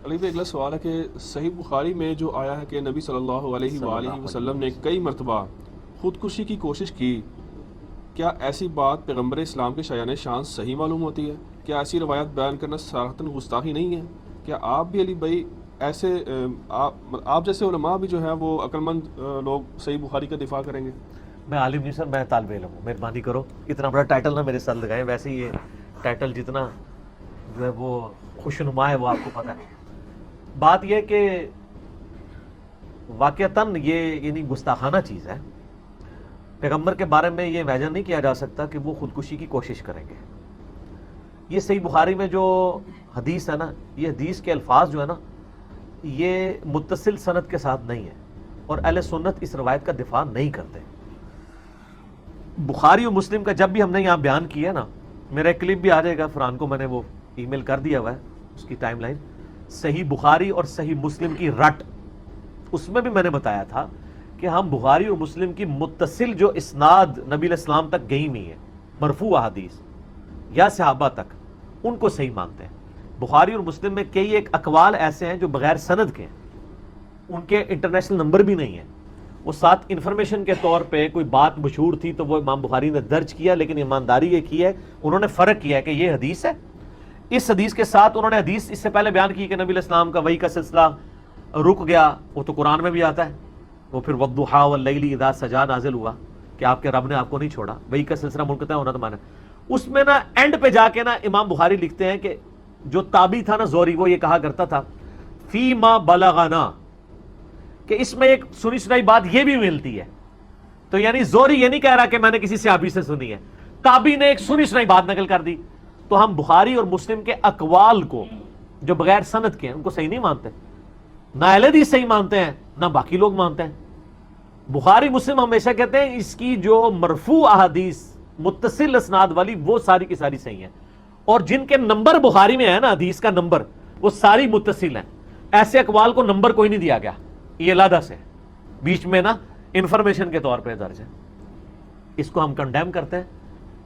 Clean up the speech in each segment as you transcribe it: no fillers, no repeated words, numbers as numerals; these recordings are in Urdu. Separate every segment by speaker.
Speaker 1: علی بھائی اگلا سوال ہے کہ صحیح بخاری میں جو آیا ہے کہ نبی صلی اللہ علیہ وآلہ وسلم نے کئی مرتبہ خودکشی کی کوشش کی، کیا ایسی بات پیغمبر اسلام کے شایان شان صحیح معلوم ہوتی ہے؟ کیا ایسی روایت بیان کرنا صراحتاً گستاخی نہیں ہے؟ کیا آپ بھی علی بھائی ایسے آپ جیسے علماء بھی جو ہیں وہ عقل مند لوگ صحیح بخاری کا دفاع کریں گے؟
Speaker 2: میں عالم نہیں سر، میں طالب علم ہوں، مہربانی کرو اتنا بڑا ٹائٹل نہ میرے سر لگائیں، ویسے یہ ٹائٹل جتنا جو ہے وہ خوشنما ہے وہ آپ کو پتہ ہے۔ بات یہ کہ واقعتاً یہ یعنی گستاخانہ چیز ہے، پیغمبر کے بارے میں یہ امیجن نہیں کیا جا سکتا کہ وہ خودکشی کی کوشش کریں گے۔ یہ صحیح بخاری میں جو حدیث ہے نا، یہ حدیث کے الفاظ جو ہے نا یہ متصل سند کے ساتھ نہیں ہے، اور اہل سنت اس روایت کا دفاع نہیں کرتے۔ بخاری اور مسلم کا جب بھی ہم نے یہاں بیان کیا نا، میرا ایک کلپ بھی آ جائے گا، فرحان کو میں نے وہ ای میل کر دیا ہوا ہے اس کی ٹائم لائن، صحیح بخاری اور صحیح مسلم کی رٹ، اس میں بھی میں نے بتایا تھا کہ ہم بخاری اور مسلم کی متصل جو اسناد نبی علیہ السلام تک گئی ہوئی ہے، مرفوع احادیث یا صحابہ تک، ان کو صحیح مانتے ہیں۔ بخاری اور مسلم میں کئی ایک اقوال ایسے ہیں جو بغیر سند کے ہیں، ان کے انٹرنیشنل نمبر بھی نہیں ہیں، وہ ساتھ انفارمیشن کے طور پہ کوئی بات مشہور تھی تو وہ امام بخاری نے درج کیا، لیکن ایمانداری یہ کی ہے انہوں نے فرق کیا ہے کہ یہ حدیث ہے، اس حدیث کے ساتھ انہوں نے حدیث اس سے پہلے بیان کی کہ نبی علیہ السلام کا وحی کا سلسلہ رک گیا، وہ تو قرآن میں بھی آتا ہے، وہ پھر والضحیٰ واللیل اذا سجا نازل ہوا کہ آپ کے رب نے آپ کو نہیں چھوڑا، وحی کا سلسلہ منقطع ہونا تو مانا۔ اس میں نا اینڈ پہ جا کے نا امام بخاری لکھتے ہیں کہ جو تابعی تھا نا زوری، وہ یہ کہا کرتا تھا فی ما بلغنا، کہ اس میں ایک سنی سنائی بات یہ بھی ملتی ہے، تو یعنی زوری یہ نہیں کہہ رہا کہ میں نے کسی صحابی سے سنی ہے، تابعی نے ایک سنی سنائی بات نقل کر دی، تو ہم بخاری اور مسلم کے اقوال کو جو بغیر سند کے ہیں ان کو صحیح نہیں مانتے، نہ اہل حدیث صحیح مانتے ہیں نہ باقی لوگ مانتے ہیں۔ بخاری مسلم ہمیشہ کہتے ہیں اس کی جو مرفوع احادیث متصل اسناد والی وہ ساری کی ساری صحیح ہیں، اور جن کے نمبر بخاری میں ہے نا حدیث کا نمبر، وہ ساری متصل ہیں، ایسے اقوال کو نمبر کوئی نہیں دیا گیا، یہ علیحدہ سے بیچ میں نا انفارمیشن کے طور پہ درج ہے، اس کو ہم کنڈیم کرتے ہیں۔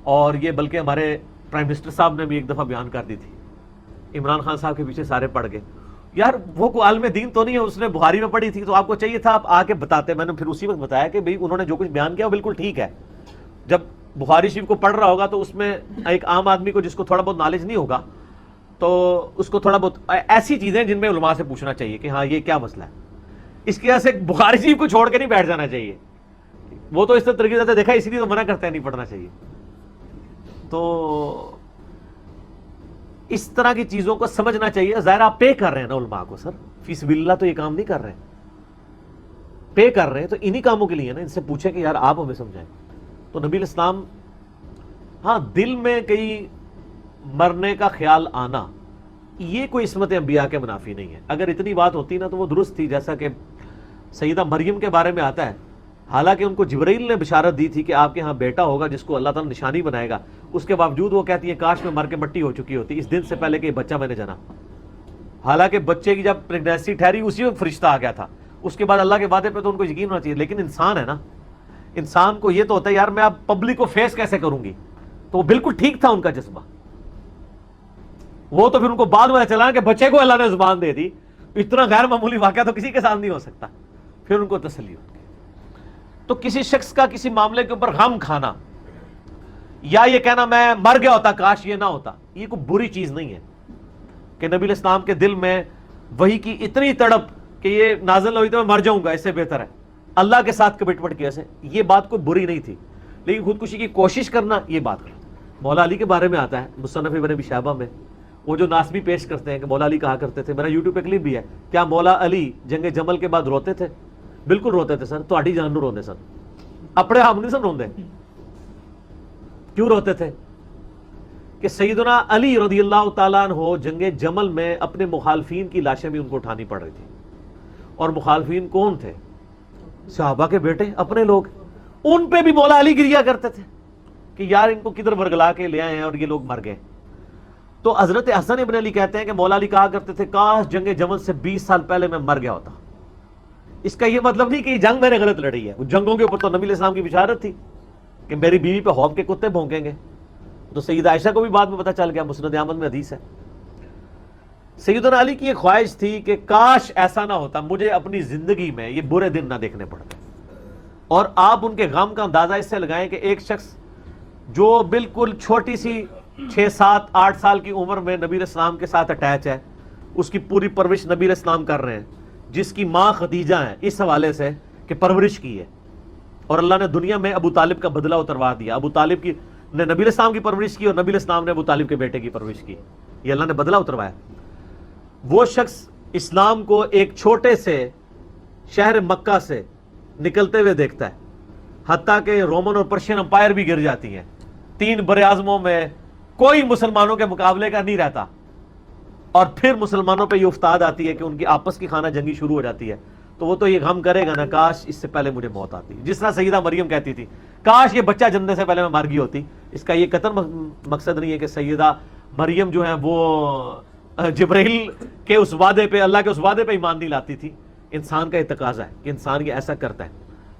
Speaker 2: اور یہ بلکہ ہمارے پرائم منسٹر صاحب نے بھی ایک دفعہ بیان کر دی تھی، عمران خان صاحب کے پیچھے سارے پڑ گئے، یار وہ کوئی عالم دین تو نہیں ہے، اس نے بخاری میں پڑھی تھی تو آپ کو چاہیے تھا آپ آ کے بتاتے، میں نے پھر اسی وقت بتایا کہ بھئی انہوں نے جو کچھ بیان کیا وہ بالکل ٹھیک ہے۔ جب بخاری شریف کو پڑھ رہا ہوگا تو اس میں ایک عام آدمی کو جس کو تھوڑا بہت نالج نہیں ہوگا تو اس کو تھوڑا بہت ایسی چیزیں جن میں علماء سے پوچھنا چاہیے کہ ہاں یہ کیا مسئلہ ہے، اس کی وجہ سے بخاری شریف کو چھوڑ کے نہیں بیٹھ جانا چاہیے، وہ تو اس طریقے سے دیکھا اسی لیے تو منع کرتے ہیں نہیں پڑھنا چاہیے۔ تو اس طرح کی چیزوں کو سمجھنا چاہیے، ظاہر آپ پے کر رہے ہیں نا علماء کو، سر فی سبیل اللہ تو یہ کام نہیں کر رہے ہیں، پے کر رہے ہیں تو انہی کاموں کے لیے نا، ان سے پوچھیں کہ یار آپ ہمیں سمجھائیں۔ تو نبی علیہ السلام، ہاں دل میں کئی مرنے کا خیال آنا یہ کوئی عصمت انبیاء کے منافی نہیں ہے، اگر اتنی بات ہوتی نا تو وہ درست تھی، جیسا کہ سیدہ مریم کے بارے میں آتا ہے، حالانکہ ان کو جبرائیل نے بشارت دی تھی کہ آپ کے ہاں بیٹا ہوگا جس کو اللہ تعالیٰ نشانی بنائے گا، اس کے باوجود وہ کہتی ہے کاش میں مر کے مٹی ہو چکی ہوتی اس دن سے پہلے کہ یہ بچہ میں نے جنا، حالانکہ بچے کی جب پریگنینسی ٹھہری اسی وقت فرشتہ آ گیا تھا، اس کے بعد اللہ کے وعدے پہ تو ان کو یقین ہونا چاہیے، لیکن انسان ہے نا، انسان کو یہ تو ہوتا ہے یار میں اب پبلک کو فیس کیسے کروں گی، تو وہ بالکل ٹھیک تھا ان کا جذبہ، وہ تو پھر ان کو بعد میں چلا کہ بچے کو اللہ نے زبان دے دی، اتنا غیر معمولی واقعہ تو کسی کے ساتھ نہیں ہو سکتا، پھر ان کو تسلی ہوتی۔ تو کسی شخص کا کسی معاملے کے اوپر غم کھانا یا یہ کہنا میں مر گیا ہوتا کاش یہ نہ ہوتا، یہ کوئی بری چیز نہیں ہے کہ نبی علیہ السلام کے دل میں وحی کی اتنی تڑپ کہ یہ نازل ہوئی تو میں مر جاؤں گا، اس سے بہتر ہے اللہ کے ساتھ کمٹمنٹ کی، ایسے یہ بات کوئی بری نہیں تھی، لیکن خودکشی کی کوشش کرنا یہ بات غلط۔ مولا علی کے بارے میں آتا ہے مصنف ابن ابی شیبہ میں، وہ جو ناسبی پیش کرتے ہیں کہ مولا علی کہا کرتے تھے، میرا یوٹیوب پہ کلپ بھی ہے، کیا مولا علی جنگ جمل کے بعد روتے تھے؟ بالکل روتے تھے سر، تہاڈی جان نو روندے سن، اپنے آپ نہیں سن روندے۔ کیوں روتے تھے؟ کہ سیدنا علی رضی اللہ تعالیٰ عنہ جنگ جمل میں اپنے مخالفین کی لاشیں بھی ان کو اٹھانی پڑ رہی تھی، اور مخالفین کون تھے؟ صحابہ کے بیٹے، اپنے لوگ، ان پہ بھی مولا علی گریا کرتے تھے کہ یار ان کو کدھر ورگلا کے لے آئے ہیں اور یہ لوگ مر گئے۔ تو حضرت حسن ابن علی کہتے ہیں کہ مولا علی کہا کرتے تھے کاش جنگ جمل سے 20 سال پہلے میں مر گیا ہوتا۔ اس کا یہ مطلب نہیں کہ یہ جنگ میں نے غلط لڑی ہے، جنگوں کے اوپر تو نبی علیہ السلام کی بشارت تھی کہ میری بیوی پہ خوف کے کتے بھونکیں گے، تو سیدہ عائشہ کو بھی بعد میں پتہ چل گیا، مسند احمد میں حدیث ہے۔ سیدنا علی کی ایک خواہش تھی کہ کاش ایسا نہ ہوتا، مجھے اپنی زندگی میں یہ برے دن نہ دیکھنے پڑتے. اور آپ ان کے غم کا اندازہ اس سے لگائیں کہ ایک شخص جو بالکل چھوٹی سی 6 7 8 سال کی عمر میں نبی علیہ السلام کے ساتھ اٹیچ ہے، اس کی پوری پرورش نبی علیہ السلام کر رہے ہیں، جس کی ماں خدیجہ ہیں اس حوالے سے کہ پرورش کی ہے، اور اللہ نے دنیا میں ابو طالب کا بدلہ اتروا دیا. ابو طالب کی نے نبی علیہ السلام کی پرورش کی اور نبی علیہ السلام نے ابو طالب کے بیٹے کی پرورش کی، یہ اللہ نے بدلہ اتروایا. وہ شخص اسلام کو ایک چھوٹے سے شہر مکہ سے نکلتے ہوئے دیکھتا ہے، حتیٰ کہ رومن اور پرشین امپائر بھی گر جاتی ہیں، 3 براعظموں میں کوئی مسلمانوں کے مقابلے کا نہیں رہتا، اور پھر مسلمانوں پہ یہ افتاد آتی ہے کہ ان کی آپس کی خانہ جنگی شروع ہو جاتی ہے. تو وہ تو یہ غم کرے گا نا، کاش اس سے پہلے مجھے موت آتی. جس طرح سیدہ مریم کہتی تھی کاش یہ بچہ جننے سے پہلے میں مر گئی ہوتی. اس کا یہ قطعاً مقصد نہیں ہے کہ سیدہ مریم جو ہیں وہ جبرائیل کے اس وعدے پہ، اللہ کے اس وعدے پہ ایمان نہیں لاتی تھی. انسان کا یہ تقاضا ہے کہ انسان یہ ایسا کرتا ہے.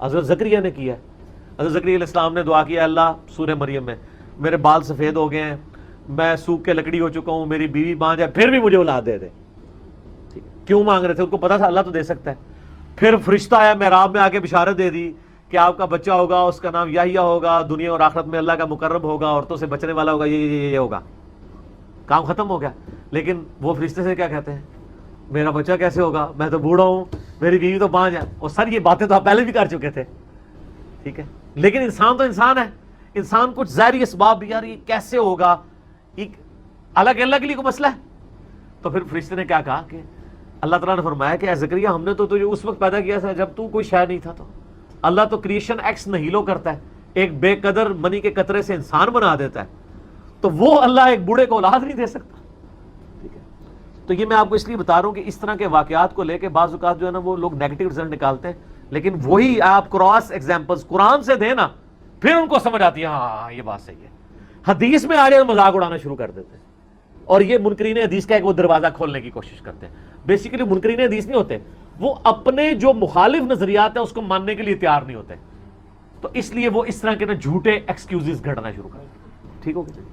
Speaker 2: حضرت زکریا نے کیا ہے. حضرت زکریا علیہ السلام نے دعا کیا، اللہ سورہ مریم میں میرے بال سفید ہو گئے ہیں، میں سوکھ کے لکڑی ہو چکا ہوں، میری بیوی بانجھ ہے، پھر بھی مجھے اولاد دے دے. کیوں مانگ رہے تھے؟ ان کو پتا تھا اللہ تو دے سکتا ہے. پھر فرشتہ آیا محراب میں آ کے بشارت دے دی کہ آپ کا بچہ ہوگا، اس کا نام یحییٰ ہوگا، دنیا اور آخرت میں اللہ کا مقرب ہوگا، عورتوں سے بچنے والا ہوگا، یہ ہوگا. کام ختم ہو گیا. لیکن وہ فرشتے سے کیا کہتے ہیں؟ میرا بچہ کیسے ہوگا، میں تو بوڑھا ہوں، میری بیوی تو بانجھ ہے. اور سر یہ باتیں تو آپ پہلے بھی کر چکے تھے، ٹھیک ہے. لیکن انسان تو انسان ہے، انسان کچھ ظاہری اسباب بھی، یار یہ کیسے ہوگا، ایک الگ اللہ کے لیے کوئی مسئلہ ہے. تو پھر فرشتے نے کیا کہا کہ اللہ تعالیٰ نے فرمایا کہ اے زکریا ہم نے تو تجھے اس وقت پیدا کیا تھا جب تو کوئی شے نہیں تھا. تو اللہ تو کریشن ایکس نہیلو کرتا ہے، ایک بے قدر منی کے قطرے سے انسان بنا دیتا ہے. تو وہ اللہ ایک بوڑھے کو اولاد نہیں دے سکتا، ٹھیک ہے. تو یہ میں آپ کو اس لیے بتا رہا ہوں کہ اس طرح کے واقعات کو لے کے بعض اوقات جو ہے نا وہ لوگ نیگیٹو رزلٹ نکالتے ہیں، لیکن وہی آپ کراس ایگزامپلس قرآن سے دیں نا، پھر ان کو سمجھ آتی ہے ہاں یہ بات صحیح ہے. حدیث میں آ جائے مذاق اڑانا شروع کر دیتے ہیں، اور یہ منکرین حدیث کا ایک وہ دروازہ کھولنے کی کوشش کرتے ہیں. بیسیکلی منکرین حدیث نہیں ہوتے، وہ اپنے جو مخالف نظریات ہیں اس کو ماننے کے لیے تیار نہیں ہوتے، تو اس لیے وہ اس طرح کے نا جھوٹے ایکسکیوزز گھڑنا شروع کرتے ہیں. ٹھیک ہو گیا؟